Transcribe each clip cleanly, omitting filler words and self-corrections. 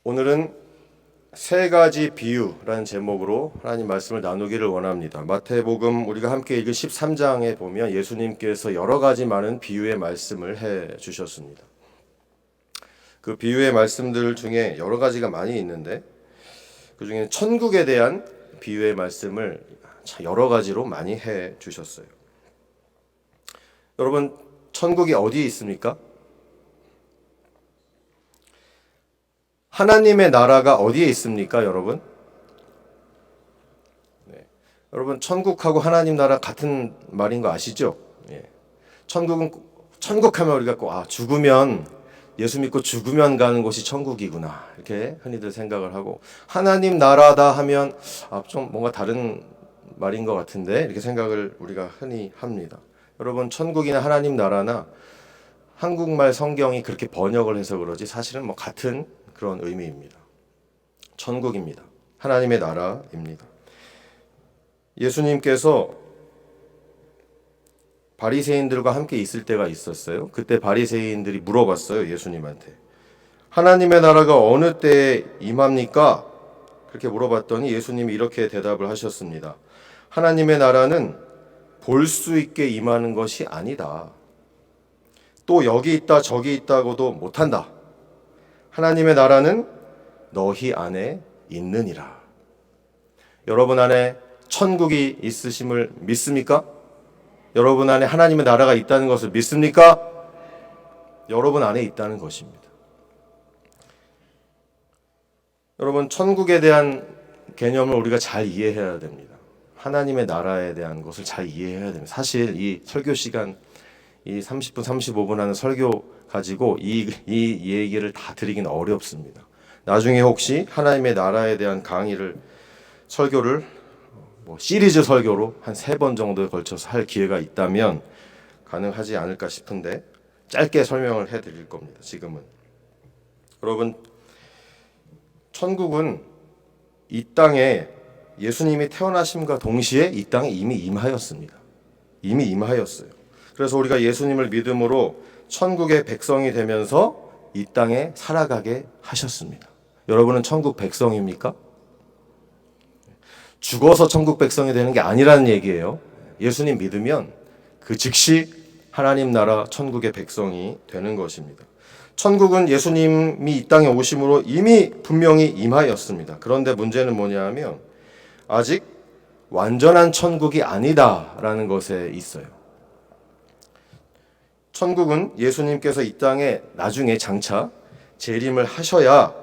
오늘은 세 가지 비유라는 제목으로 하나님 말씀을 나누기를 원합니다. 마태복음 우리가 함께 읽은 13장에 보면 예수님께서 여러 가지 많은 비유의 말씀을 해 주셨습니다. 그 비유의 말씀들 중에 여러 가지가 많이 있는데 그 중에 천국에 대한 비유의 말씀을 여러 가지로 많이 해 주셨어요. 여러분, 천국이 어디에 있습니까? 하나님의 나라가 어디에 있습니까, 여러분? 네. 여러분, 천국하고 하나님 나라 같은 말인 거 아시죠? 예. 천국하면 우리가 꼭 죽으면 예수 믿고 죽으면 가는 곳이 천국이구나 이렇게 흔히들 생각을 하고, 하나님 나라다 하면 좀 뭔가 다른 말인 것 같은데 이렇게 생각을 우리가 흔히 합니다. 여러분, 천국이나 하나님 나라나 한국말 성경이 그렇게 번역을 해서 그러지 사실은 같은 그런 의미입니다. 천국입니다. 하나님의 나라입니다. 예수님께서 바리새인들과 함께 있을 때가 있었어요. 그때 바리새인들이 물어봤어요, 예수님한테. 하나님의 나라가 어느 때에 임합니까? 그렇게 물어봤더니 예수님이 이렇게 대답을 하셨습니다. 하나님의 나라는 볼 수 있게 임하는 것이 아니다. 또 여기 있다 저기 있다고도 못한다. 하나님의 나라는 너희 안에 있느니라. 여러분 안에 천국이 있으심을 믿습니까? 여러분 안에 하나님의 나라가 있다는 것을 믿습니까? 여러분 안에 있다는 것입니다. 여러분, 천국에 대한 개념을 우리가 잘 이해해야 됩니다. 하나님의 나라에 대한 것을 잘 이해해야 됩니다. 사실 이 설교 시간, 이 30분, 35분 하는 설교 가지고 이 얘기를 다 드리긴 어렵습니다. 나중에 혹시 하나님의 나라에 대한 강의를, 설교를 시리즈 설교로 한 3번 정도에 걸쳐서 할 기회가 있다면 가능하지 않을까 싶은데 짧게 설명을 해드릴 겁니다. 지금은. 여러분, 천국은 이 땅에 예수님이 태어나심과 동시에 이 땅에 이미 임하였습니다. 이미 임하였어요. 그래서 우리가 예수님을 믿음으로 천국의 백성이 되면서 이 땅에 살아가게 하셨습니다. 여러분은 천국 백성입니까? 죽어서 천국 백성이 되는 게 아니라는 얘기예요. 예수님 믿으면 그 즉시 하나님 나라 천국의 백성이 되는 것입니다. 천국은 예수님이 이 땅에 오심으로 이미 분명히 임하였습니다. 그런데 문제는 뭐냐 하면 아직 완전한 천국이 아니다라는 것에 있어요. 천국은 예수님께서 이 땅에 나중에 장차 재림을 하셔야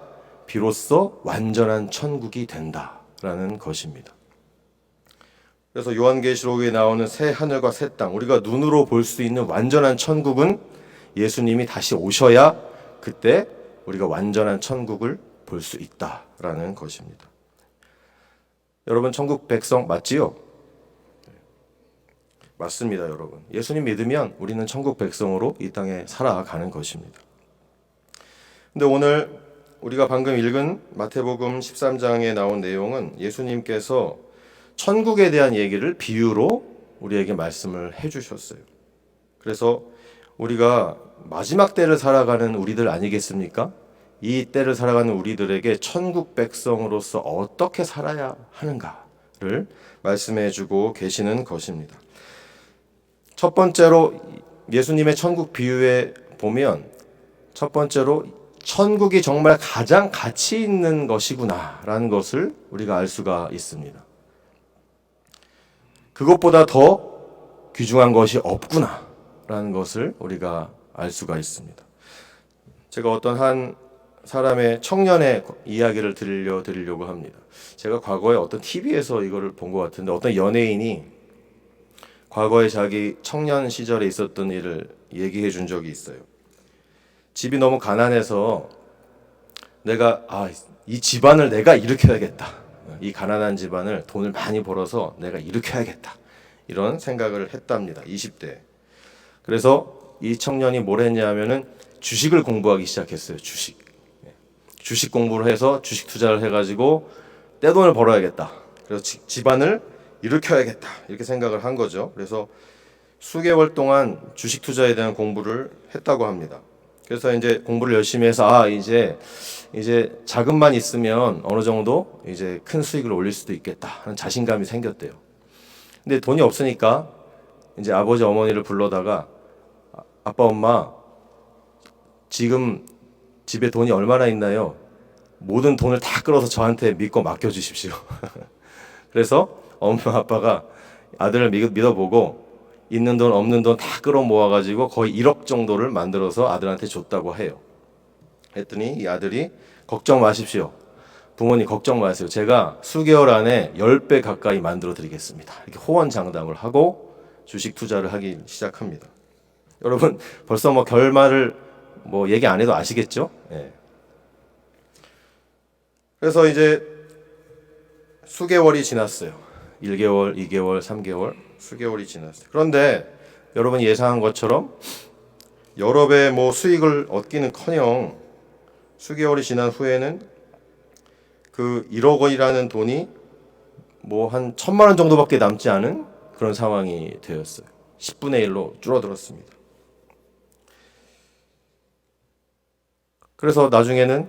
비로소 완전한 천국이 된다라는 것입니다. 그래서 요한계시록에 나오는 새 하늘과 새 땅, 우리가 눈으로 볼 수 있는 완전한 천국은 예수님이 다시 오셔야 그때 우리가 완전한 천국을 볼 수 있다라는 것입니다. 여러분, 천국 백성 맞지요? 맞습니다, 여러분. 예수님 믿으면 우리는 천국 백성으로 이 땅에 살아가는 것입니다. 근데 오늘 우리가 방금 읽은 마태복음 13장에 나온 내용은 예수님께서 천국에 대한 얘기를 비유로 우리에게 말씀을 해주셨어요. 그래서 우리가 마지막 때를 살아가는 우리들 아니겠습니까? 이 때를 살아가는 우리들에게 천국 백성으로서 어떻게 살아야 하는가를 말씀해주고 계시는 것입니다. 첫 번째로 예수님의 천국 비유에 보면 첫 번째로 천국이 정말 가장 가치 있는 것이구나라는 것을 우리가 알 수가 있습니다. 그것보다 더 귀중한 것이 없구나라는 것을 우리가 알 수가 있습니다. 제가 어떤 한 사람의 청년의 이야기를 들려드리려고 합니다. 제가 과거에 어떤 TV에서 이거를 본 것 같은데 어떤 연예인이 과거에 자기 청년 시절에 있었던 일을 얘기해 준 적이 있어요. 집이 너무 가난해서 내가 이 집안을 내가 일으켜야겠다. 이 가난한 집안을 돈을 많이 벌어서 내가 일으켜야겠다. 이런 생각을 했답니다. 20대. 그래서 이 청년이 뭘 했냐면은 주식을 공부하기 시작했어요. 주식 공부를 해서 주식 투자를 해가지고 떼돈을 벌어야겠다. 그래서 집안을 일으켜야겠다. 이렇게 생각을 한 거죠. 그래서 수개월 동안 주식 투자에 대한 공부를 했다고 합니다. 그래서 이제 공부를 열심히 해서 이제 자금만 있으면 어느 정도 이제 큰 수익을 올릴 수도 있겠다 하는 자신감이 생겼대요. 근데 돈이 없으니까 이제 아버지 어머니를 불러다가 아빠 엄마 지금 집에 돈이 얼마나 있나요? 모든 돈을 다 끌어서 저한테 믿고 맡겨주십시오. 그래서 엄마 아빠가 아들을 믿어보고 있는 돈 없는 돈 다 끌어 모아가지고 거의 1억 정도를 만들어서 아들한테 줬다고 해요. 했더니 이 아들이 걱정 마십시오. 부모님 걱정 마세요. 제가 수개월 안에 10배 가까이 만들어 드리겠습니다. 이렇게 호언장담을 하고 주식 투자를 하기 시작합니다. 여러분 벌써 뭐 결말을 얘기 안 해도 아시겠죠? 네. 그래서 이제 수개월이 지났어요. 1개월, 2개월, 3개월, 수개월이 지났어요. 그런데 여러분이 예상한 것처럼 여러 배 수익을 얻기는커녕 수개월이 지난 후에는 그 1억 원이라는 돈이 한 1,000만 원 정도밖에 남지 않은 그런 상황이 되었어요. 10분의 1로 줄어들었습니다. 그래서 나중에는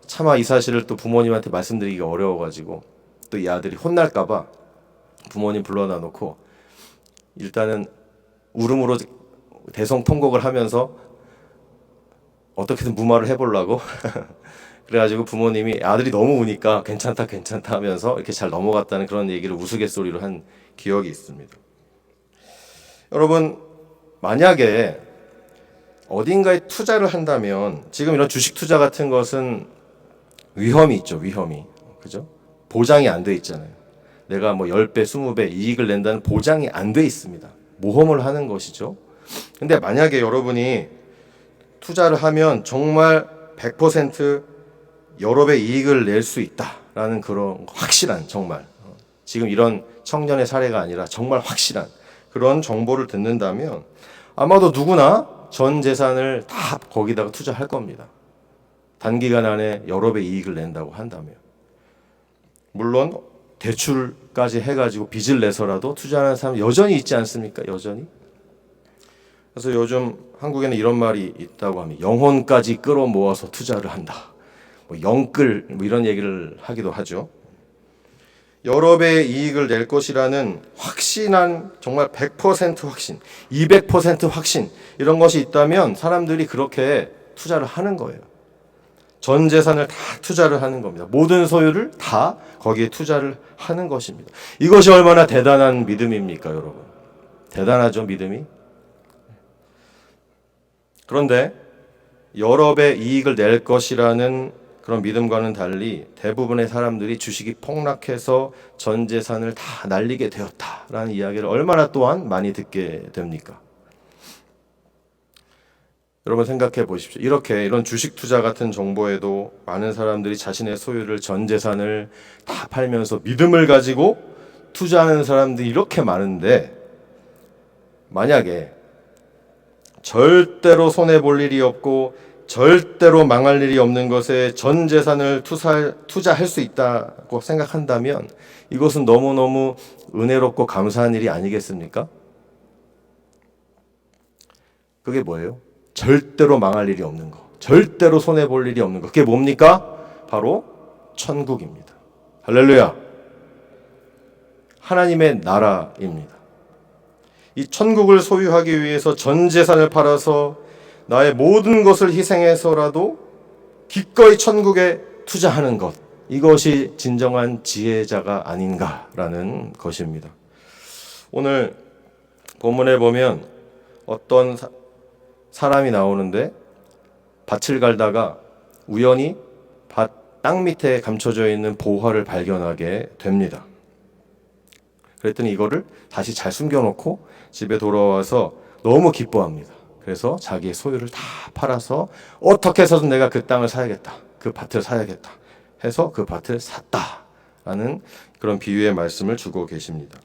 차마 이 사실을 또 부모님한테 말씀드리기가 어려워가지고 또 이 아들이 혼날까봐 부모님 불러다 놓고 일단은 울음으로 대성통곡을 하면서 어떻게든 무마를 해보려고 그래가지고 부모님이 아들이 너무 우니까 괜찮다 하면서 이렇게 잘 넘어갔다는 그런 얘기를 우스갯소리로 한 기억이 있습니다. 여러분 만약에 어딘가에 투자를 한다면 지금 이런 주식 투자 같은 것은 위험이 있죠. 위험이. 그죠? 보장이 안 돼 있잖아요. 내가 10배, 20배 이익을 낸다는 보장이 안 돼 있습니다. 모험을 하는 것이죠. 근데 만약에 여러분이 투자를 하면 정말 100% 여러 배 이익을 낼 수 있다라는 그런 확실한 정말 지금 이런 청년의 사례가 아니라 정말 확실한 그런 정보를 듣는다면 아마도 누구나 전 재산을 다 거기다가 투자할 겁니다. 단기간 안에 여러 배 이익을 낸다고 한다면. 물론 대출까지 해가지고 빚을 내서라도 투자하는 사람 여전히 있지 않습니까? 여전히. 그래서 요즘 한국에는 이런 말이 있다고 합니다. 영혼까지 끌어모아서 투자를 한다. 영끌 이런 얘기를 하기도 하죠. 여러 배의 이익을 낼 것이라는 확신한 정말 100% 확신, 200% 확신 이런 것이 있다면 사람들이 그렇게 투자를 하는 거예요. 전 재산을 다 투자를 하는 겁니다. 모든 소유를 다 거기에 투자를 하는 것입니다. 이것이 얼마나 대단한 믿음입니까, 여러분? 대단하죠, 믿음이? 그런데 여러 배 이익을 낼 것이라는 그런 믿음과는 달리 대부분의 사람들이 주식이 폭락해서 전 재산을 다 날리게 되었다라는 이야기를 얼마나 또한 많이 듣게 됩니까? 여러분 생각해 보십시오. 이런 주식 투자 같은 정보에도 많은 사람들이 자신의 소유를 전 재산을 다 팔면서 믿음을 가지고 투자하는 사람들이 이렇게 많은데 만약에 절대로 손해볼 일이 없고 절대로 망할 일이 없는 것에 전 재산을 투자할 수 있다고 생각한다면 이것은 너무너무 은혜롭고 감사한 일이 아니겠습니까? 그게 뭐예요? 절대로 망할 일이 없는 거, 절대로 손해볼 일이 없는 거. 그게 뭡니까? 바로 천국입니다. 할렐루야. 하나님의 나라입니다. 이 천국을 소유하기 위해서 전 재산을 팔아서 나의 모든 것을 희생해서라도 기꺼이 천국에 투자하는 것, 이것이 진정한 지혜자가 아닌가라는 것입니다. 오늘 본문에 보면 어떤 사람이 나오는데 밭을 갈다가 우연히 땅 밑에 감춰져 있는 보화를 발견하게 됩니다. 그랬더니 이거를 다시 잘 숨겨놓고 집에 돌아와서 너무 기뻐합니다. 그래서 자기의 소유를 다 팔아서 어떻게 해서든 내가 그 땅을 사야겠다, 그 밭을 사야겠다 해서 그 밭을 샀다라는 그런 비유의 말씀을 주고 계십니다.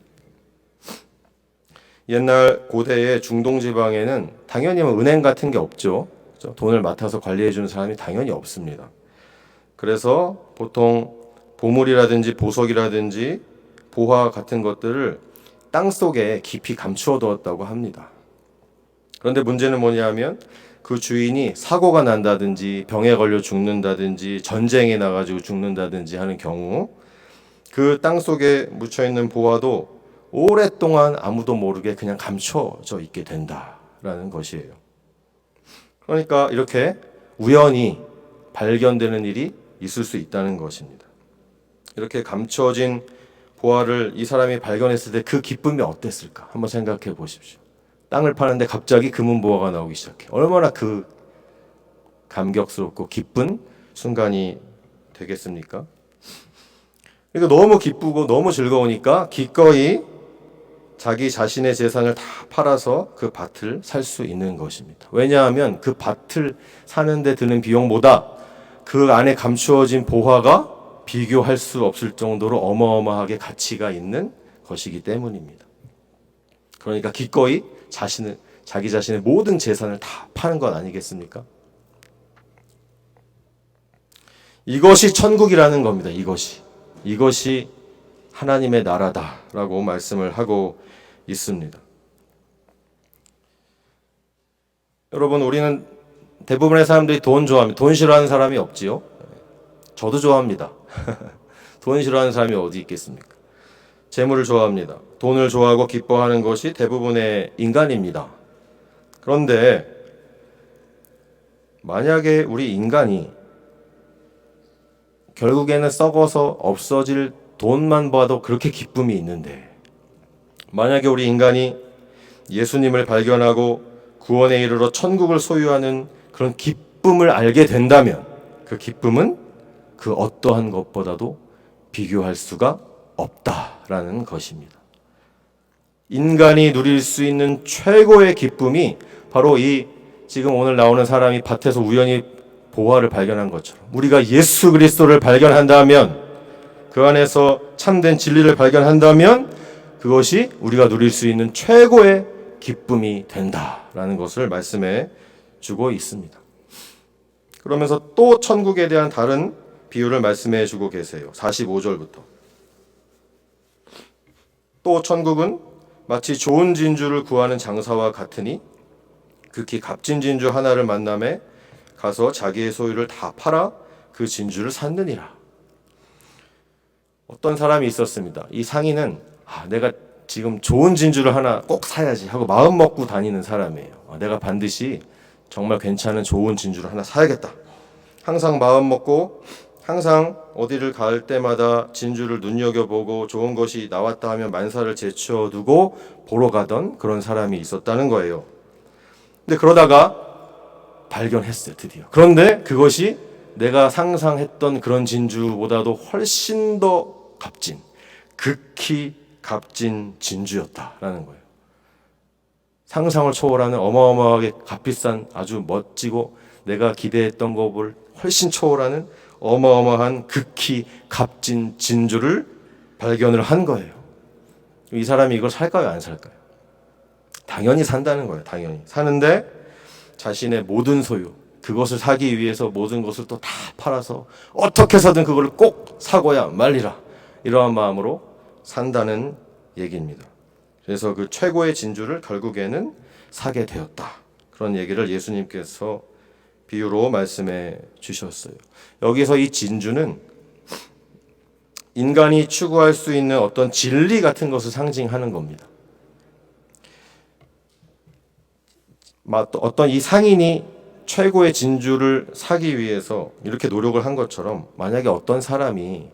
옛날 고대의 중동 지방에는 당연히 은행 같은 게 없죠. 돈을 맡아서 관리해 주는 사람이 당연히 없습니다. 그래서 보통 보물이라든지 보석이라든지 보화 같은 것들을 땅 속에 깊이 감추어 두었다고 합니다. 그런데 문제는 뭐냐면 그 주인이 사고가 난다든지 병에 걸려 죽는다든지 전쟁에 나가지고 죽는다든지 하는 경우 그 땅 속에 묻혀있는 보화도 오랫동안 아무도 모르게 그냥 감춰져 있게 된다라는 것이에요. 그러니까 이렇게 우연히 발견되는 일이 있을 수 있다는 것입니다. 이렇게 감춰진 보화를 이 사람이 발견했을 때 그 기쁨이 어땠을까? 한번 생각해 보십시오. 땅을 파는데 갑자기 금은 보화가 나오기 시작해. 얼마나 그 감격스럽고 기쁜 순간이 되겠습니까? 그러니까 너무 기쁘고 너무 즐거우니까 기꺼이 자기 자신의 재산을 다 팔아서 그 밭을 살 수 있는 것입니다. 왜냐하면 그 밭을 사는데 드는 비용보다 그 안에 감추어진 보화가 비교할 수 없을 정도로 어마어마하게 가치가 있는 것이기 때문입니다. 그러니까 기꺼이 자기 자신의 모든 재산을 다 파는 것 아니겠습니까? 이것이 천국이라는 겁니다. 이것이 하나님의 나라다라고 말씀을 하고 있습니다. 여러분, 우리는 대부분의 사람들이 돈 좋아합니다. 돈 싫어하는 사람이 없지요? 저도 좋아합니다. 돈 싫어하는 사람이 어디 있겠습니까? 재물을 좋아합니다. 돈을 좋아하고 기뻐하는 것이 대부분의 인간입니다. 그런데 만약에 우리 인간이 결국에는 썩어서 없어질 돈만 봐도 그렇게 기쁨이 있는데, 만약에 우리 인간이 예수님을 발견하고 구원에 이르러 천국을 소유하는 그런 기쁨을 알게 된다면 그 기쁨은 그 어떠한 것보다도 비교할 수가 없다라는 것입니다. 인간이 누릴 수 있는 최고의 기쁨이 바로 이 지금 오늘 나오는 사람이 밭에서 우연히 보화를 발견한 것처럼 우리가 예수 그리스도를 발견한다면, 그 안에서 참된 진리를 발견한다면 그것이 우리가 누릴 수 있는 최고의 기쁨이 된다라는 것을 말씀해 주고 있습니다. 그러면서 또 천국에 대한 다른 비유를 말씀해 주고 계세요. 45절부터. 또 천국은 마치 좋은 진주를 구하는 장사와 같으니 극히 값진 진주 하나를 만남에 가서 자기의 소유를 다 팔아 그 진주를 샀느니라. 어떤 사람이 있었습니다. 이 상인은 내가 지금 좋은 진주를 하나 꼭 사야지 하고 마음 먹고 다니는 사람이에요. 내가 반드시 정말 괜찮은 좋은 진주를 하나 사야겠다. 항상 마음 먹고 항상 어디를 갈 때마다 진주를 눈여겨보고 좋은 것이 나왔다 하면 만사를 제쳐두고 보러 가던 그런 사람이 있었다는 거예요. 근데 그러다가 발견했어요, 드디어. 그런데 그것이 내가 상상했던 그런 진주보다도 훨씬 더 값진, 극히 값진 진주였다라는 거예요. 상상을 초월하는 어마어마하게 값비싼 아주 멋지고 내가 기대했던 것을 훨씬 초월하는 어마어마한 극히 값진 진주를 발견을 한 거예요. 이 사람이 이걸 살까요, 안 살까요? 당연히 산다는 거예요. 당연히 사는데 자신의 모든 소유, 그것을 사기 위해서 모든 것을 또 다 팔아서 어떻게 해서든 그걸 꼭 사고야 말리라, 이러한 마음으로 산다는 얘기입니다. 그래서 그 최고의 진주를 결국에는 사게 되었다, 그런 얘기를 예수님께서 비유로 말씀해 주셨어요. 여기서 이 진주는 인간이 추구할 수 있는 어떤 진리 같은 것을 상징하는 겁니다. 어떤 이 상인이 최고의 진주를 사기 위해서 이렇게 노력을 한 것처럼, 만약에 어떤 사람이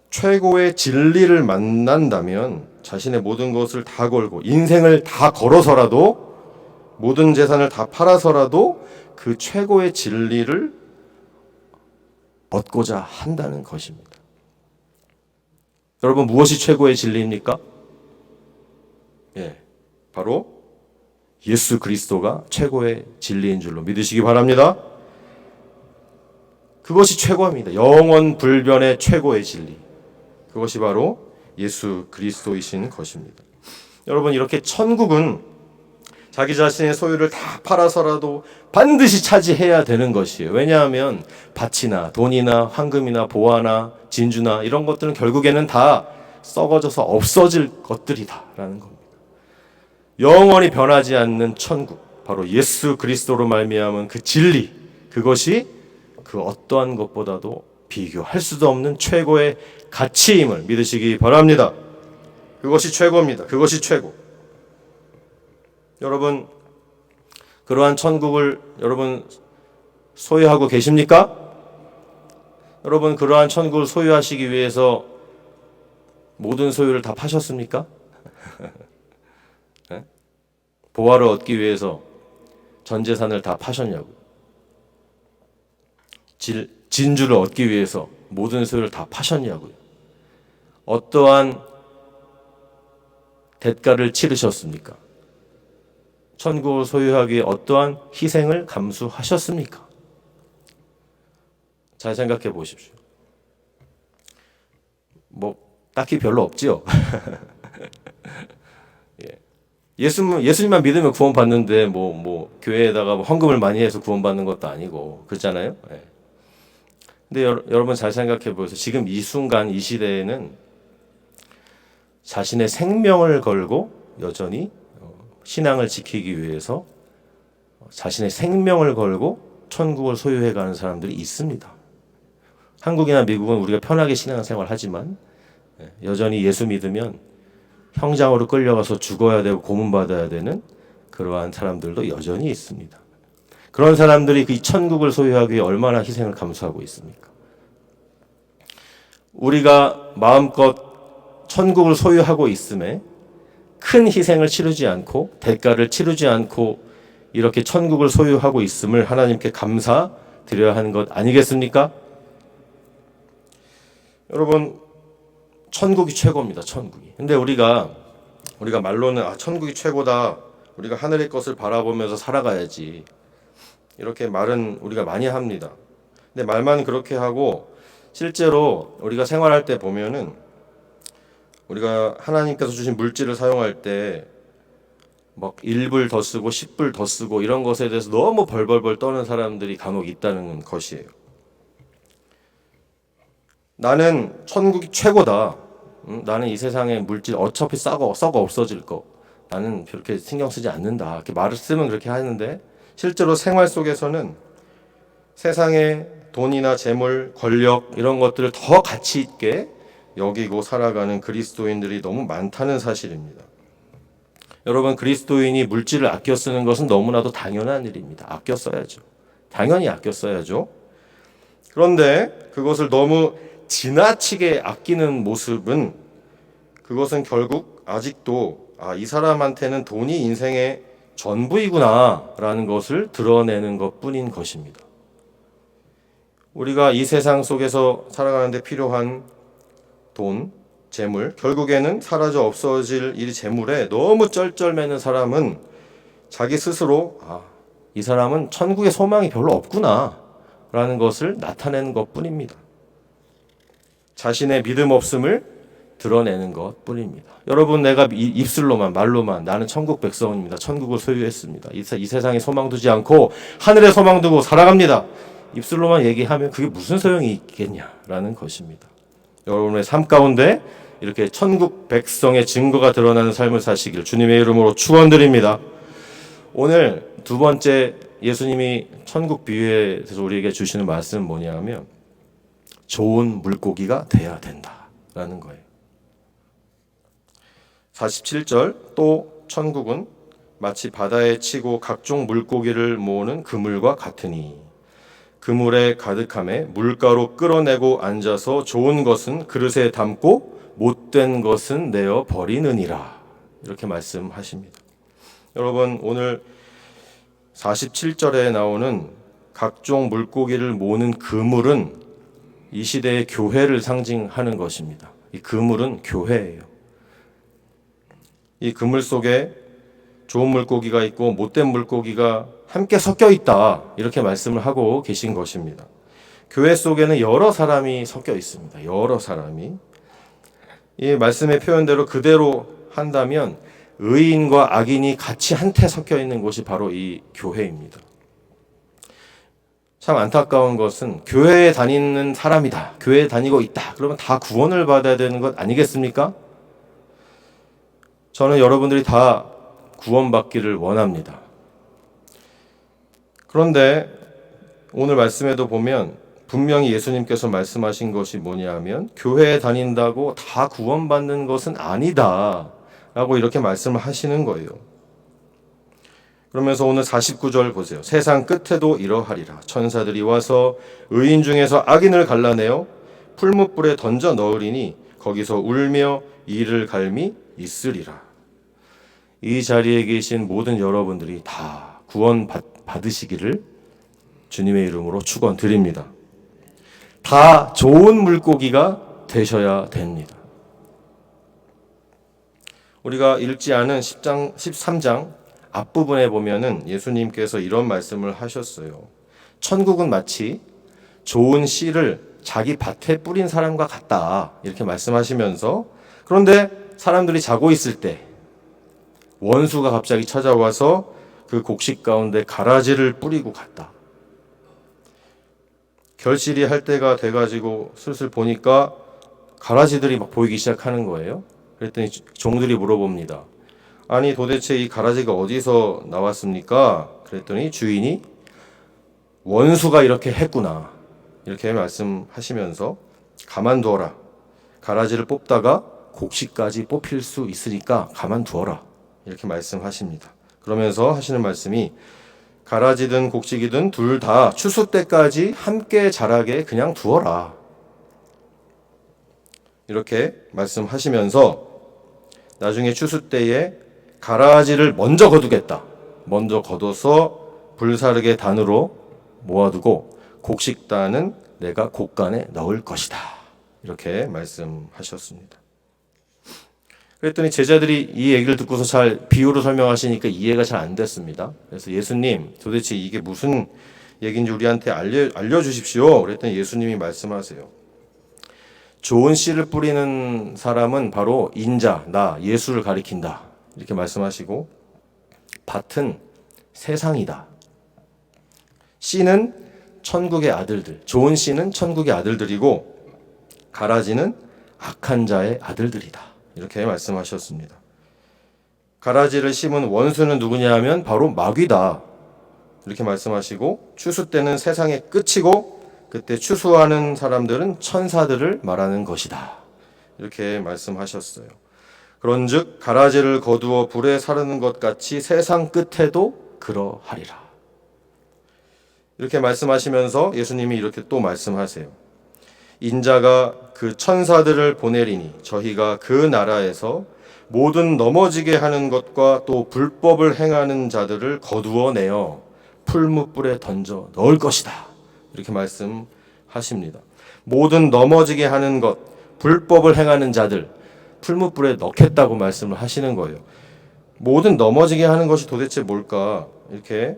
최고의 진리를 만난다면 자신의 모든 것을 다 걸고 인생을 다 걸어서라도 모든 재산을 다 팔아서라도 그 최고의 진리를 얻고자 한다는 것입니다. 여러분, 무엇이 최고의 진리입니까? 바로 예수 그리스도가 최고의 진리인 줄로 믿으시기 바랍니다. 그것이 최고입니다. 영원 불변의 최고의 진리. 그것이 바로 예수 그리스도이신 것입니다. 여러분, 이렇게 천국은 자기 자신의 소유를 다 팔아서라도 반드시 차지해야 되는 것이에요. 왜냐하면 밭이나 돈이나 황금이나 보화나 진주나 이런 것들은 결국에는 다 썩어져서 없어질 것들이다라는 겁니다. 영원히 변하지 않는 천국, 바로 예수 그리스도로 말미암은 그 진리, 그것이 그 어떠한 것보다도 비교할 수도 없는 최고의 가치임을 믿으시기 바랍니다. 그것이 최고입니다. 그것이 최고. 여러분, 그러한 천국을 여러분 소유하고 계십니까? 여러분, 그러한 천국을 소유하시기 위해서 모든 소유를 다 파셨습니까? 네? 보화를 얻기 위해서 전 재산을 다 파셨냐고. 진주를 얻기 위해서 모든 소유를 다 파셨냐고요. 어떠한 대가를 치르셨습니까? 천국을 소유하기 위해 어떠한 희생을 감수하셨습니까? 잘 생각해 보십시오. 딱히 별로 없지요. 예수님만 믿으면 구원받는데 교회에다가 헌금을 많이 해서 구원받는 것도 아니고 그렇잖아요. 예. 근데 여러분 잘 생각해 보세요. 지금 이 순간 이 시대에는 자신의 생명을 걸고 여전히 신앙을 지키기 위해서 자신의 생명을 걸고 천국을 소유해 가는 사람들이 있습니다. 한국이나 미국은 우리가 편하게 신앙생활 하지만 여전히 예수 믿으면 형장으로 끌려가서 죽어야 되고 고문받아야 되는 그러한 사람들도 여전히 있습니다. 그런 사람들이 그 천국을 소유하기 위해 얼마나 희생을 감수하고 있습니까? 우리가 마음껏 천국을 소유하고 있음에 큰 희생을 치르지 않고 대가를 치르지 않고 이렇게 천국을 소유하고 있음을 하나님께 감사드려야 하는 것 아니겠습니까? 여러분, 천국이 최고입니다. 천국이. 근데 우리가 말로는 천국이 최고다. 우리가 하늘의 것을 바라보면서 살아가야지. 이렇게 말은 우리가 많이 합니다. 근데 말만 그렇게 하고 실제로 우리가 생활할 때 보면은 우리가 하나님께서 주신 물질을 사용할 때 막 1불 더 쓰고 10불 더 쓰고 이런 것에 대해서 너무 벌벌벌 떠는 사람들이 간혹 있다는 것이에요. 나는 천국이 최고다. 나는 이 세상의 물질 어차피 썩어 없어질 거. 나는 그렇게 신경 쓰지 않는다. 이렇게 말을 쓰면 그렇게 하는데 실제로 생활 속에서는 세상의 돈이나 재물, 권력 이런 것들을 더 가치 있게 여기고 살아가는 그리스도인들이 너무 많다는 사실입니다. 여러분, 그리스도인이 물질을 아껴 쓰는 것은 너무나도 당연한 일입니다. 아껴 써야죠. 당연히 아껴 써야죠. 그런데 그것을 너무 지나치게 아끼는 모습은 그것은 결국 아직도 이 사람한테는 돈이 인생의 전부이구나라는 것을 드러내는 것뿐인 것입니다. 우리가 이 세상 속에서 살아가는데 필요한 돈, 재물, 결국에는 사라져 없어질 이 재물에 너무 쩔쩔매는 사람은 자기 스스로 이 사람은 천국의 소망이 별로 없구나라는 것을 나타내는 것뿐입니다. 자신의 믿음 없음을 드러내는 것뿐입니다. 여러분, 내가 입술로만 말로만 나는 천국 백성입니다. 천국을 소유했습니다. 이 세상에 소망 두지 않고 하늘에 소망 두고 살아갑니다. 입술로만 얘기하면 그게 무슨 소용이 있겠냐라는 것입니다. 여러분의 삶 가운데 이렇게 천국 백성의 증거가 드러나는 삶을 사시길 주님의 이름으로 축원드립니다. 오늘 두 번째 예수님이 천국 비유에 대해서 우리에게 주시는 말씀은 뭐냐면 좋은 물고기가 돼야 된다라는 거예요. 47절 또 천국은 마치 바다에 치고 각종 물고기를 모으는 그물과 같으니 그물에 가득함에 물가로 끌어내고 앉아서 좋은 것은 그릇에 담고 못된 것은 내어 버리느니라. 이렇게 말씀하십니다. 여러분, 오늘 47절에 나오는 각종 물고기를 모으는 그물은 이 시대의 교회를 상징하는 것입니다. 이 그물은 교회예요. 이 그물 속에 좋은 물고기가 있고 못된 물고기가 함께 섞여 있다. 이렇게 말씀을 하고 계신 것입니다. 교회 속에는 여러 사람이 섞여 있습니다. 여러 사람이. 이 말씀의 표현대로 그대로 한다면 의인과 악인이 같이 한테 섞여 있는 곳이 바로 이 교회입니다. 참 안타까운 것은 교회에 다니는 사람이다. 교회에 다니고 있다. 그러면 다 구원을 받아야 되는 것 아니겠습니까? 저는 여러분들이 다 구원받기를 원합니다. 그런데 오늘 말씀에도 보면 분명히 예수님께서 말씀하신 것이 뭐냐 하면 교회에 다닌다고 다 구원받는 것은 아니다 라고 이렇게 말씀을 하시는 거예요. 그러면서 오늘 49절 보세요. 세상 끝에도 이러하리라. 천사들이 와서 의인 중에서 악인을 갈라내어 풀무불에 던져 넣으리니 거기서 울며 이를 갈미 있으리라. 이 자리에 계신 모든 여러분들이 다 구원 받으시기를 주님의 이름으로 축원드립니다. 다 좋은 물고기가 되셔야 됩니다. 우리가 읽지 않은 13장 앞부분에 보면은 예수님께서 이런 말씀을 하셨어요. 천국은 마치 좋은 씨를 자기 밭에 뿌린 사람과 같다. 이렇게 말씀하시면서 그런데 사람들이 자고 있을 때 원수가 갑자기 찾아와서 그 곡식 가운데 가라지를 뿌리고 갔다. 결실이 할 때가 돼가지고 슬슬 보니까 가라지들이 막 보이기 시작하는 거예요. 그랬더니 종들이 물어봅니다. 아니 도대체 이 가라지가 어디서 나왔습니까? 그랬더니 주인이 원수가 이렇게 했구나. 이렇게 말씀하시면서 가만두어라. 가라지를 뽑다가 곡식까지 뽑힐 수 있으니까 가만두어라. 이렇게 말씀하십니다. 그러면서 하시는 말씀이 가라지든 곡식이든 둘 다 추수 때까지 함께 자라게 그냥 두어라. 이렇게 말씀하시면서 나중에 추수 때에 가라지를 먼저 거두겠다. 먼저 거둬서 불사르게 단으로 모아두고 곡식단은 내가 곡간에 넣을 것이다. 이렇게 말씀하셨습니다. 그랬더니 제자들이 이 얘기를 듣고서 잘 비유로 설명하시니까 이해가 잘 안 됐습니다. 그래서 예수님 도대체 이게 무슨 얘기인지 우리한테 알려주십시오. 그랬더니 예수님이 말씀하세요. 좋은 씨를 뿌리는 사람은 바로 인자, 나, 예수를 가리킨다. 이렇게 말씀하시고 밭은 세상이다. 씨는 천국의 아들들, 좋은 씨는 천국의 아들들이고 가라지는 악한 자의 아들들이다. 이렇게 말씀하셨습니다. 가라지를 심은 원수는 누구냐 하면 바로 마귀다. 이렇게 말씀하시고 추수 때는 세상의 끝이고 그때 추수하는 사람들은 천사들을 말하는 것이다. 이렇게 말씀하셨어요. 그런즉 가라지를 거두어 불에 사르는 것 같이 세상 끝에도 그러하리라. 이렇게 말씀하시면서 예수님이 이렇게 또 말씀하세요. 인자가 그 천사들을 보내리니 저희가 그 나라에서 모든 넘어지게 하는 것과 또 불법을 행하는 자들을 거두어 내어 풀무불에 던져 넣을 것이다. 이렇게 말씀하십니다. 모든 넘어지게 하는 것, 불법을 행하는 자들 풀무불에 넣겠다고 말씀을 하시는 거예요. 모든 넘어지게 하는 것이 도대체 뭘까? 이렇게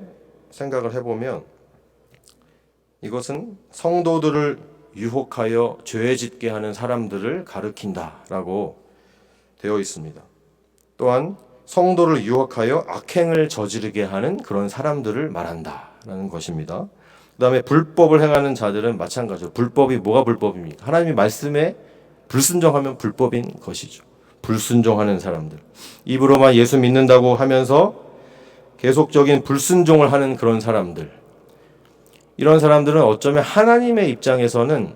생각을 해보면 이것은 성도들을 유혹하여 죄 짓게 하는 사람들을 가리킨다라고 되어 있습니다. 또한 성도를 유혹하여 악행을 저지르게 하는 그런 사람들을 말한다라는 것입니다. 그 다음에 불법을 행하는 자들은 마찬가지로 불법이 뭐가 불법입니까? 하나님의 말씀에 불순종하면 불법인 것이죠. 불순종하는 사람들. 입으로만 예수 믿는다고 하면서 계속적인 불순종을 하는 그런 사람들. 이런 사람들은 어쩌면 하나님의 입장에서는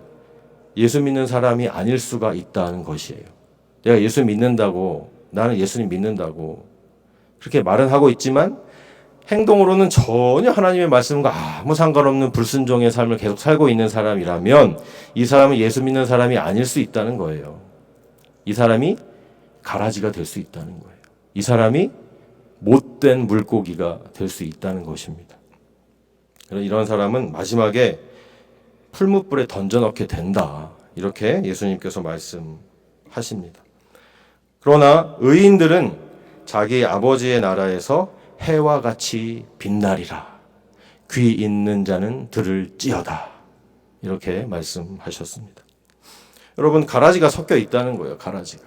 예수 믿는 사람이 아닐 수가 있다는 것이에요. 내가 예수 믿는다고, 나는 예수님 믿는다고 그렇게 말은 하고 있지만 행동으로는 전혀 하나님의 말씀과 아무 상관없는 불순종의 삶을 계속 살고 있는 사람이라면 이 사람은 예수 믿는 사람이 아닐 수 있다는 거예요. 이 사람이 가라지가 될 수 있다는 거예요. 이 사람이 못된 물고기가 될 수 있다는 것입니다. 이런 사람은 마지막에 풀무불에 던져넣게 된다. 이렇게 예수님께서 말씀하십니다. 그러나 의인들은 자기 아버지의 나라에서 해와 같이 빛나리라. 귀 있는 자는 들을지어다. 이렇게 말씀하셨습니다. 여러분, 가라지가 섞여 있다는 거예요. 가라지가.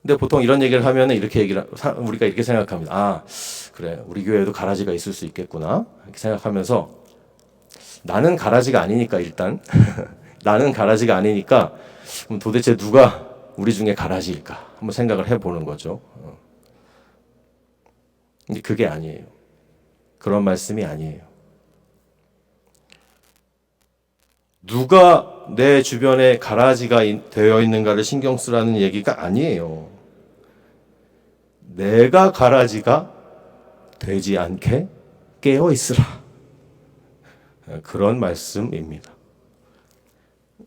근데 보통 이런 얘기를 하면 우리가 이렇게 생각합니다. 아, 그래, 우리 교회에도 가라지가 있을 수 있겠구나. 이렇게 생각하면서 나는 가라지가 아니니까 일단 나는 가라지가 아니니까 그럼 도대체 누가 우리 중에 가라지일까? 한번 생각을 해보는 거죠. 근데 그게 아니에요. 그런 말씀이 아니에요. 누가 내 주변에 가라지가 되어 있는가를 신경 쓰라는 얘기가 아니에요. 내가 가라지가 되지 않게 깨어 있으라. 그런 말씀입니다.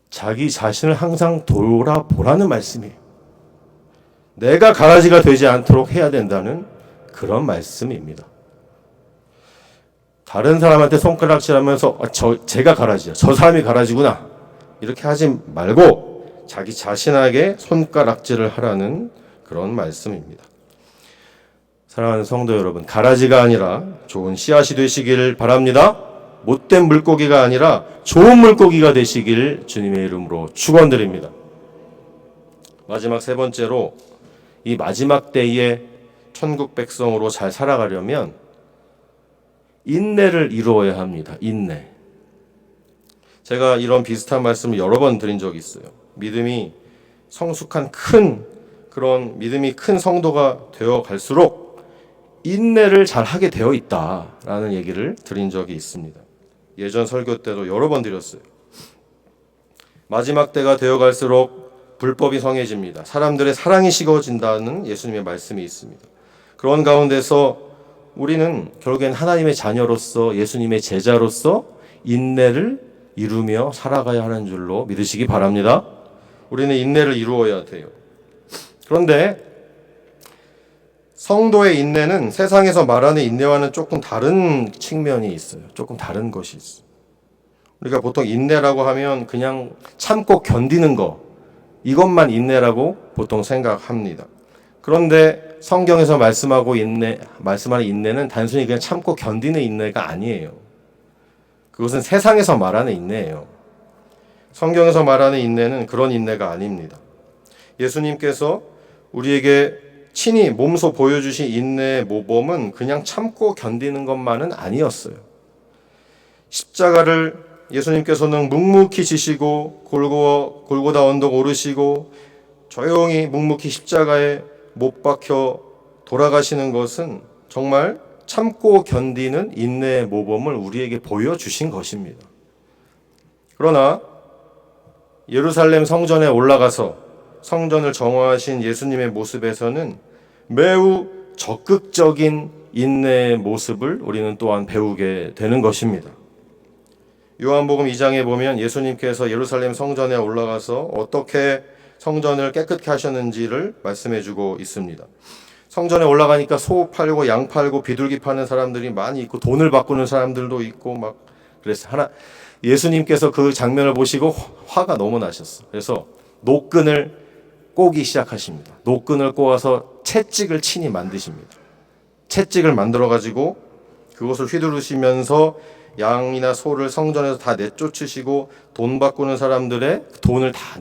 자기 자신을 항상 돌아보라는 말씀이에요. 내가 가라지가 되지 않도록 해야 된다는 그런 말씀입니다. 다른 사람한테 손가락질하면서 제가 가라지야, 저 사람이 가라지구나, 이렇게 하지 말고 자기 자신에게 손가락질을 하라는 그런 말씀입니다. 사랑하는 성도 여러분, 가라지가 아니라 좋은 씨앗이 되시길 바랍니다. 못된 물고기가 아니라 좋은 물고기가 되시길 주님의 이름으로 축원드립니다. 마지막 세 번째로, 이 마지막 때에 천국 백성으로 잘 살아가려면 인내를 이루어야 합니다. 인내. 제가 이런 비슷한 말씀을 여러 번 드린 적이 있어요. 믿음이 성숙한 그런 믿음이 큰 성도가 되어 갈수록 인내를 잘 하게 되어 있다라는 얘기를 드린 적이 있습니다. 예전 설교 때도 여러 번 드렸어요. 마지막 때가 되어 갈수록 불법이 성해집니다. 사람들의 사랑이 식어진다는 예수님의 말씀이 있습니다. 그런 가운데서 우리는 결국엔 하나님의 자녀로서, 예수님의 제자로서 인내를 이루며 살아가야 하는 줄로 믿으시기 바랍니다. 우리는 인내를 이루어야 돼요. 그런데 성도의 인내는 세상에서 말하는 인내와는 조금 다른 측면이 있어요. 조금 다른 것이 있어요. 우리가 보통 인내라고 하면 그냥 참고 견디는 거, 이것만 인내라고 보통 생각합니다. 그런데 성경에서 말씀하는 인내는 단순히 그냥 참고 견디는 인내가 아니에요. 그것은 세상에서 말하는 인내예요. 성경에서 말하는 인내는 그런 인내가 아닙니다. 예수님께서 우리에게 친히 몸소 보여주신 인내의 모범은 그냥 참고 견디는 것만은 아니었어요. 십자가를 예수님께서는 묵묵히 지시고 골고다 언덕 오르시고 조용히 묵묵히 십자가에 못 박혀 돌아가시는 것은 정말 참고 견디는 인내의 모범을 우리에게 보여주신 것입니다. 그러나 예루살렘 성전에 올라가서 성전을 정화하신 예수님의 모습에서는 매우 적극적인 인내의 모습을 우리는 또한 배우게 되는 것입니다. 요한복음 2장에 보면 예수님께서 예루살렘 성전에 올라가서 어떻게 성전을 깨끗게 하셨는지를 말씀해주고 있습니다. 성전에 올라가니까 소 팔고 양 팔고 비둘기 파는 사람들이 많이 있고 돈을 바꾸는 사람들도 있고 막 그랬어요. 예수님께서 그 장면을 보시고 화가 너무 나셨어. 그래서 노끈을 꼬기 시작하십니다. 노끈을 꼬아서 채찍을 친히 만드십니다. 채찍을 만들어 가지고 그것을 휘두르시면서 양이나 소를 성전에서 다 내쫓으시고 돈 바꾸는 사람들의 돈을 다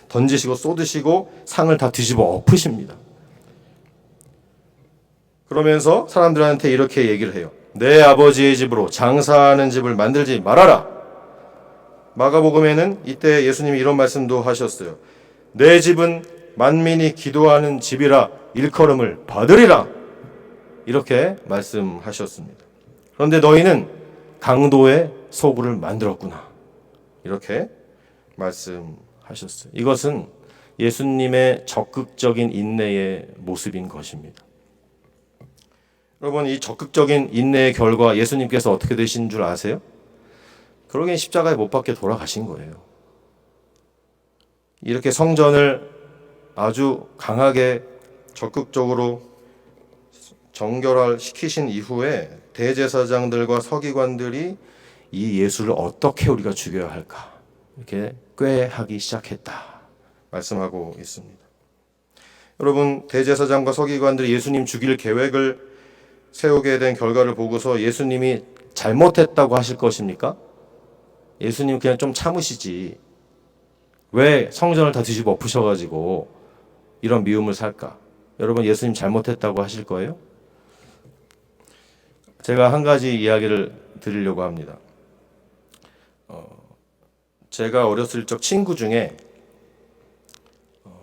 던지시고 쏟으시고 상을 다 뒤집어 엎으십니다. 그러면서 사람들한테 이렇게 얘기를 해요. 내 아버지의 집으로 장사하는 집을 만들지 말아라. 마가복음에는 이때 예수님이 이런 말씀도 하셨어요. 내 집은 만민이 기도하는 집이라 일컬음을 받으리라. 이렇게 말씀하셨습니다. 그런데 너희는 강도의 소굴을 만들었구나. 이렇게 말씀하셨어요. 이것은 예수님의 적극적인 인내의 모습인 것입니다. 여러분, 이 적극적인 인내의 결과 예수님께서 어떻게 되신 줄 아세요? 그러기엔 십자가에 못 박혀 돌아가신 거예요. 이렇게 성전을 아주 강하게 적극적으로 정결시키신 이후에 대제사장들과 서기관들이 이 예수를 어떻게 우리가 죽여야 할까 이렇게 꾀하기 시작했다 말씀하고 있습니다. 여러분, 대제사장과 서기관들이 예수님 죽일 계획을 세우게 된 결과를 보고서 예수님이 잘못했다고 하실 것입니까? 예수님 그냥 좀 참으시지 왜 성전을 다 뒤집어 엎으셔가지고 이런 미움을 살까? 여러분, 예수님 잘못했다고 하실 거예요? 제가 한 가지 이야기를 드리려고 합니다. 제가 어렸을 적 친구 중에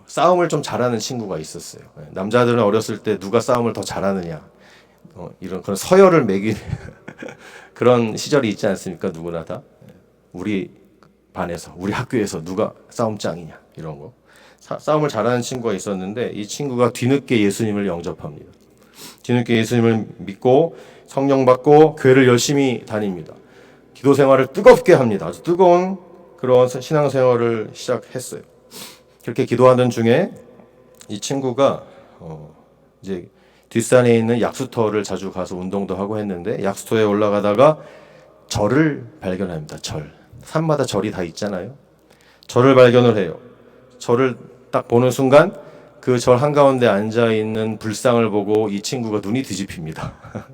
싸움을 좀 잘하는 친구가 있었어요. 남자들은 어렸을 때 누가 싸움을 더 잘하느냐, 이런 그런 서열을 매긴 그런 시절이 있지 않습니까? 누구나 다. 우리 반에서, 우리 학교에서 누가 싸움짱이냐 이런 거. 싸움을 잘하는 친구가 있었는데 이 친구가 뒤늦게 예수님을 영접합니다. 뒤늦게 예수님을 믿고 성령 받고 교회를 열심히 다닙니다. 기도 생활을 뜨겁게 합니다. 아주 뜨거운 그런 신앙 생활을 시작했어요. 그렇게 기도하던 중에 이 친구가 이제 뒷산에 있는 약수터를 자주 가서 운동도 하고 했는데 약수터에 올라가다가 절을 발견합니다. 절. 산마다 절이 다 있잖아요. 절을 발견을 해요. 절을 딱 보는 순간 그 절 한가운데 앉아있는 불상을 보고 이 친구가 눈이 뒤집힙니다.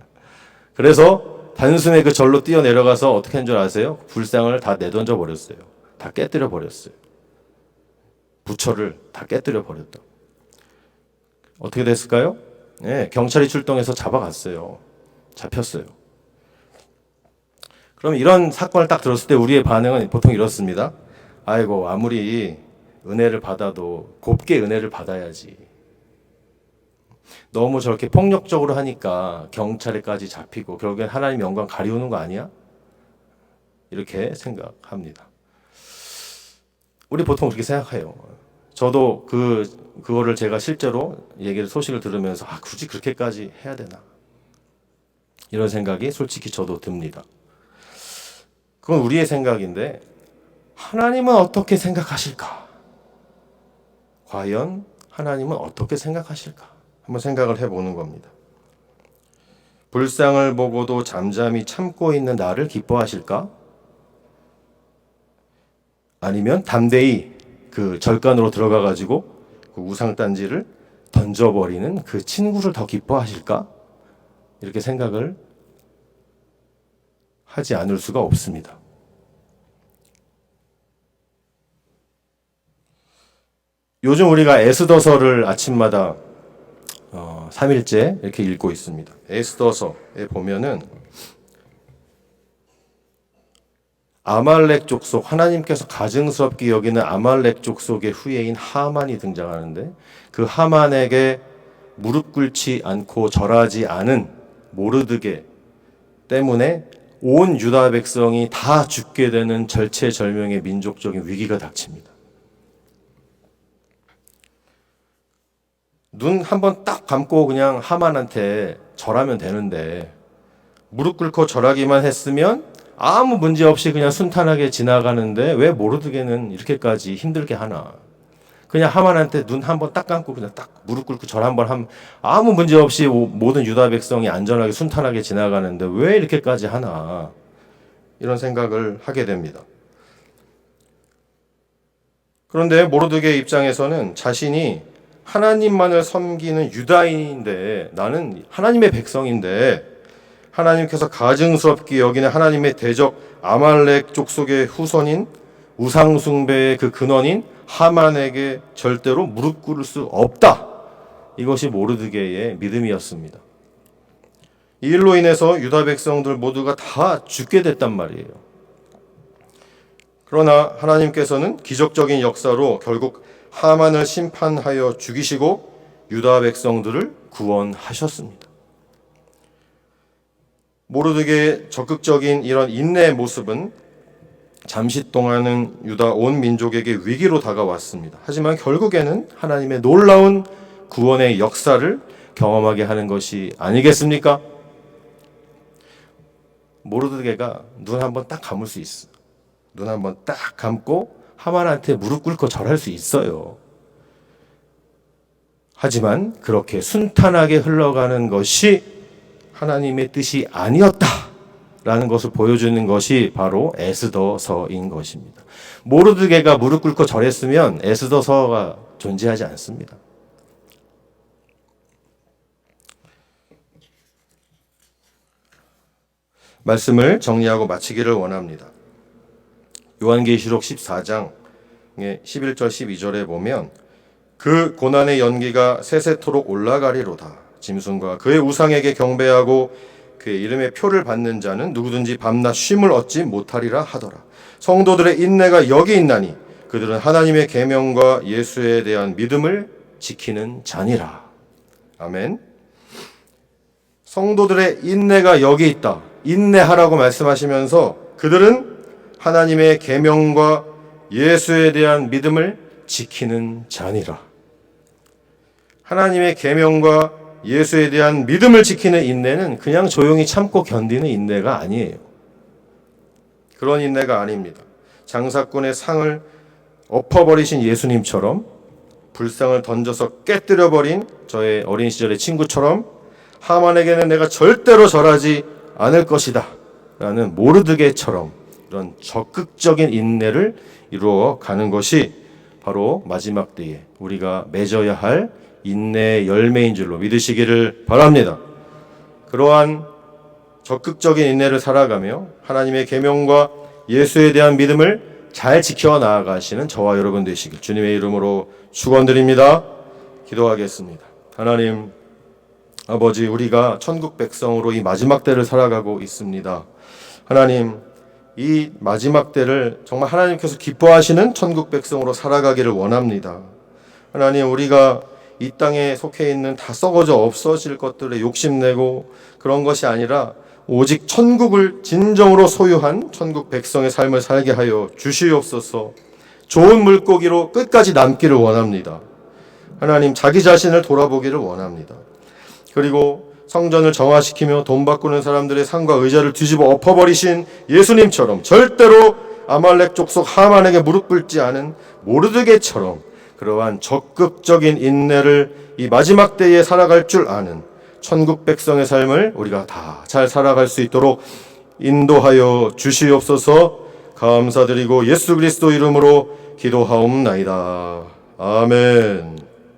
그래서 단숨에 그 절로 뛰어내려가서 어떻게 한 줄 아세요? 불상을 다 내던져 버렸어요. 다 깨뜨려 버렸어요. 부처를 다 깨뜨려 버렸다. 어떻게 됐을까요? 네, 경찰이 출동해서 잡아갔어요. 잡혔어요. 그럼 이런 사건을 딱 들었을 때 우리의 반응은 보통 이렇습니다. 아이고, 아무리 은혜를 받아도 곱게 은혜를 받아야지. 너무 저렇게 폭력적으로 하니까 경찰에까지 잡히고 결국엔 하나님 영광 가리우는 거 아니야? 이렇게 생각합니다. 우리 보통 그렇게 생각해요. 저도 그거를 제가 실제로 소식을 들으면서 굳이 그렇게까지 해야 되나? 이런 생각이 솔직히 저도 듭니다. 그건 우리의 생각인데 하나님은 어떻게 생각하실까? 과연 하나님은 어떻게 생각하실까? 한번 생각을 해보는 겁니다. 불상을 보고도 잠잠히 참고 있는 나를 기뻐하실까? 아니면 담대히 그 절간으로 들어가가지고 그 우상단지를 던져버리는 그 친구를 더 기뻐하실까? 이렇게 생각을 하지 않을 수가 없습니다. 요즘 우리가 에스더서를 아침마다 3일째 이렇게 읽고 있습니다. 에스더서에 보면은 아말렉 족속, 하나님께서 가증스럽게 여기는 아말렉 족속의 후예인 하만이 등장하는데 그 하만에게 무릎 꿇지 않고 절하지 않은 모르드게 때문에 온 유다 백성이 다 죽게 되는 절체절명의 민족적인 위기가 닥칩니다. 눈 한번 딱 감고 그냥 하만한테 절하면 되는데 무릎 꿇고 절하기만 했으면 아무 문제 없이 그냥 순탄하게 지나가는데 왜 모르드게는 이렇게까지 힘들게 하나? 그냥 하만한테 눈 한번 딱 감고 그냥 딱 무릎 꿇고 절 한번 하면 아무 문제 없이 모든 유다 백성이 안전하게 순탄하게 지나가는데 왜 이렇게까지 하나? 이런 생각을 하게 됩니다. 그런데 모르드게 입장에서는 자신이 하나님만을 섬기는 유다인인데 나는 하나님의 백성인데 하나님께서 가증스럽게 여기는 하나님의 대적 아말렉 족속의 후손인 우상숭배의 그 근원인 하만에게 절대로 무릎 꿇을 수 없다. 이것이 모르드게의 믿음이었습니다. 이 일로 인해서 유다 백성들 모두가 다 죽게 됐단 말이에요. 그러나 하나님께서는 기적적인 역사로 결국 하만을 심판하여 죽이시고 유다 백성들을 구원하셨습니다. 모르드게의 적극적인 이런 인내의 모습은 잠시 동안은 유다 온 민족에게 위기로 다가왔습니다. 하지만 결국에는 하나님의 놀라운 구원의 역사를 경험하게 하는 것이 아니겠습니까? 모르드게가 눈 한번 딱 감을 수 있어. 눈 한번 딱 감고 하만한테 무릎 꿇고 절할 수 있어요. 하지만 그렇게 순탄하게 흘러가는 것이 하나님의 뜻이 아니었다라는 것을 보여주는 것이 바로 에스더서인 것입니다. 모르드게가 무릎 꿇고 절했으면 에스더서가 존재하지 않습니다. 말씀을 정리하고 마치기를 원합니다. 요한계시록 14장의 11절 12절에 보면 그 고난의 연기가 세세토록 올라가리로다. 짐승과 그의 우상에게 경배하고 그의 이름의 표를 받는 자는 누구든지 밤낮 쉼을 얻지 못하리라 하더라. 성도들의 인내가 여기 있나니 그들은 하나님의 계명과 예수에 대한 믿음을 지키는 자니라. 아멘. 성도들의 인내가 여기 있다. 인내하라고 말씀하시면서 그들은 하나님의 계명과 예수에 대한 믿음을 지키는 자니라. 하나님의 계명과 예수에 대한 믿음을 지키는 인내는 그냥 조용히 참고 견디는 인내가 아니에요. 그런 인내가 아닙니다. 장사꾼의 상을 엎어버리신 예수님처럼, 불상을 던져서 깨뜨려버린 저의 어린 시절의 친구처럼, 하만에게는 내가 절대로 절하지 않을 것이다 라는 모르드게처럼 이런 적극적인 인내를 이루어 가는 것이 바로 마지막 때에 우리가 맺어야 할 인내의 열매인 줄로 믿으시기를 바랍니다. 그러한 적극적인 인내를 살아가며 하나님의 계명과 예수에 대한 믿음을 잘 지켜나가시는 저와 여러분 되시길 주님의 이름으로 축원드립니다. 기도하겠습니다. 하나님 아버지, 우리가 천국 백성으로 이 마지막 때를 살아가고 있습니다. 하나님, 이 마지막 때를 정말 하나님께서 기뻐하시는 천국 백성으로 살아가기를 원합니다. 하나님, 우리가 이 땅에 속해 있는 다 썩어져 없어질 것들에 욕심내고 그런 것이 아니라 오직 천국을 진정으로 소유한 천국 백성의 삶을 살게 하여 주시옵소서. 좋은 물고기로 끝까지 남기를 원합니다. 하나님, 자기 자신을 돌아보기를 원합니다. 그리고 성전을 정화시키며 돈 바꾸는 사람들의 상과 의자를 뒤집어 엎어버리신 예수님처럼 절대로 아말렉 족속 하만에게 무릎 꿇지 않은 모르드게처럼 그러한 적극적인 인내를 이 마지막 때에 살아갈 줄 아는 천국 백성의 삶을 우리가 다 잘 살아갈 수 있도록 인도하여 주시옵소서. 감사드리고 예수 그리스도 이름으로 기도하옵나이다. 아멘.